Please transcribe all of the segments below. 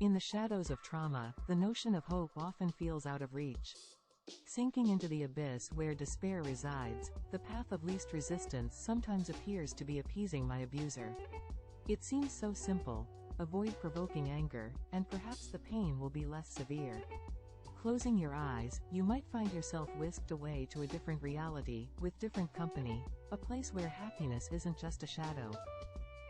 In the shadows of trauma, the notion of hope often feels out of reach. Sinking into the abyss where despair resides, the path of least resistance sometimes appears to be appeasing my abuser. It seems so simple: avoid provoking anger, and perhaps the pain will be less severe. Closing your eyes, you might find yourself whisked away to a different reality, with different company, a place where happiness isn't just a shadow.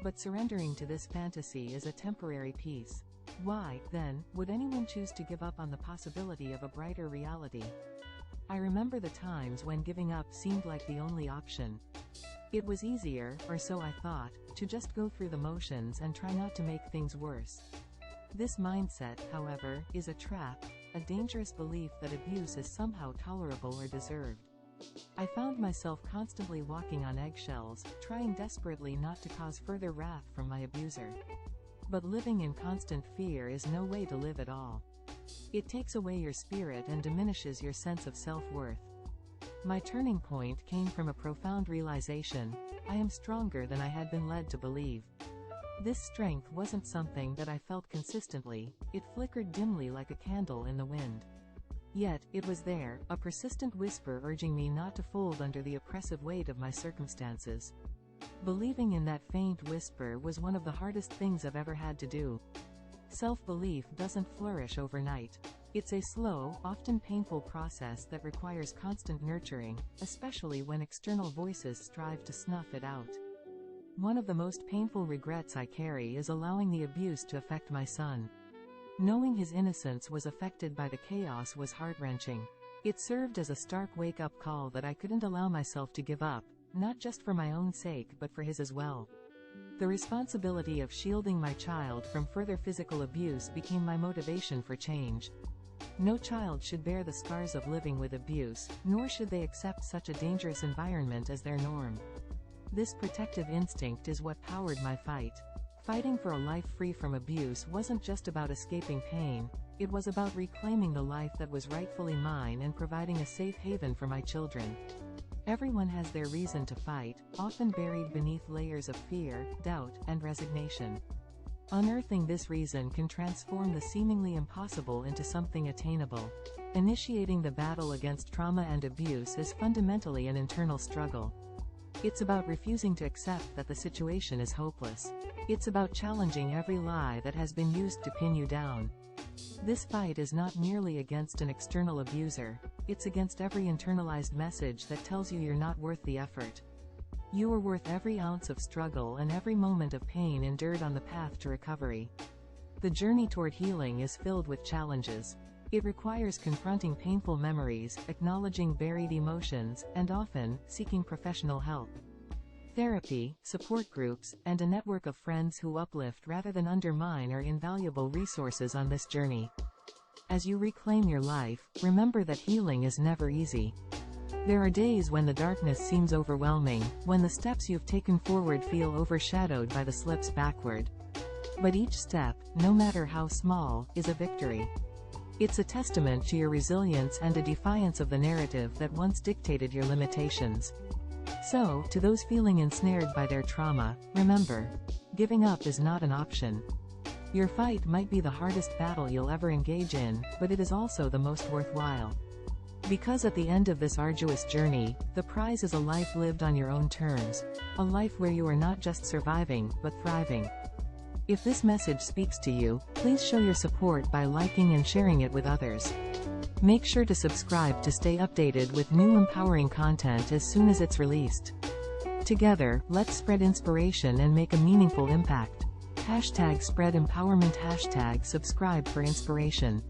But surrendering to this fantasy is a temporary peace. Why, then, would anyone choose to give up on the possibility of a brighter reality? I remember the times when giving up seemed like the only option. It was easier, or so I thought, to just go through the motions and try not to make things worse. This mindset, however, is a trap, a dangerous belief that abuse is somehow tolerable or deserved. I found myself constantly walking on eggshells, trying desperately not to cause further wrath from my abuser. But living in constant fear is no way to live at all. It takes away your spirit and diminishes your sense of self-worth. My turning point came from a profound realization: I am stronger than I had been led to believe. This strength wasn't something that I felt consistently, it flickered dimly like a candle in the wind. Yet, it was there, a persistent whisper urging me not to fold under the oppressive weight of my circumstances. Believing in that faint whisper was one of the hardest things I've ever had to do. Self-belief doesn't flourish overnight. It's a slow, often painful process that requires constant nurturing, especially when external voices strive to snuff it out. One of the most painful regrets I carry is allowing the abuse to affect my son. Knowing his innocence was affected by the chaos was heart-wrenching. It served as a stark wake-up call that I couldn't allow myself to give up, not just for my own sake but for his as well. The responsibility of shielding my child from further physical abuse became my motivation for change. No child should bear the scars of living with abuse, nor should they accept such a dangerous environment as their norm. This protective instinct is what powered my fight. Fighting for a life free from abuse wasn't just about escaping pain, it was about reclaiming the life that was rightfully mine and providing a safe haven for my children. Everyone has their reason to fight, often buried beneath layers of fear, doubt, and resignation. Unearthing this reason can transform the seemingly impossible into something attainable. Initiating the battle against trauma and abuse is fundamentally an internal struggle. It's about refusing to accept that the situation is hopeless. It's about challenging every lie that has been used to pin you down. This fight is not merely against an external abuser, it's against every internalized message that tells you you're not worth the effort. You are worth every ounce of struggle and every moment of pain endured on the path to recovery. The journey toward healing is filled with challenges. It requires confronting painful memories, acknowledging buried emotions, and often, seeking professional help. Therapy, support groups, and a network of friends who uplift rather than undermine are invaluable resources on this journey. As you reclaim your life, remember that healing is never easy. There are days when the darkness seems overwhelming, when the steps you've taken forward feel overshadowed by the slips backward. But each step, no matter how small, is a victory. It's a testament to your resilience and a defiance of the narrative that once dictated your limitations. So, to those feeling ensnared by their trauma, remember, giving up is not an option. Your fight might be the hardest battle you'll ever engage in, but it is also the most worthwhile. Because at the end of this arduous journey, the prize is a life lived on your own terms, a life where you are not just surviving, but thriving. If this message speaks to you, please show your support by liking and sharing it with others. Make sure to subscribe to stay updated with new empowering content as soon as it's released. Together, let's spread inspiration and make a meaningful impact. #SpreadEmpowerment #subscribe for inspiration.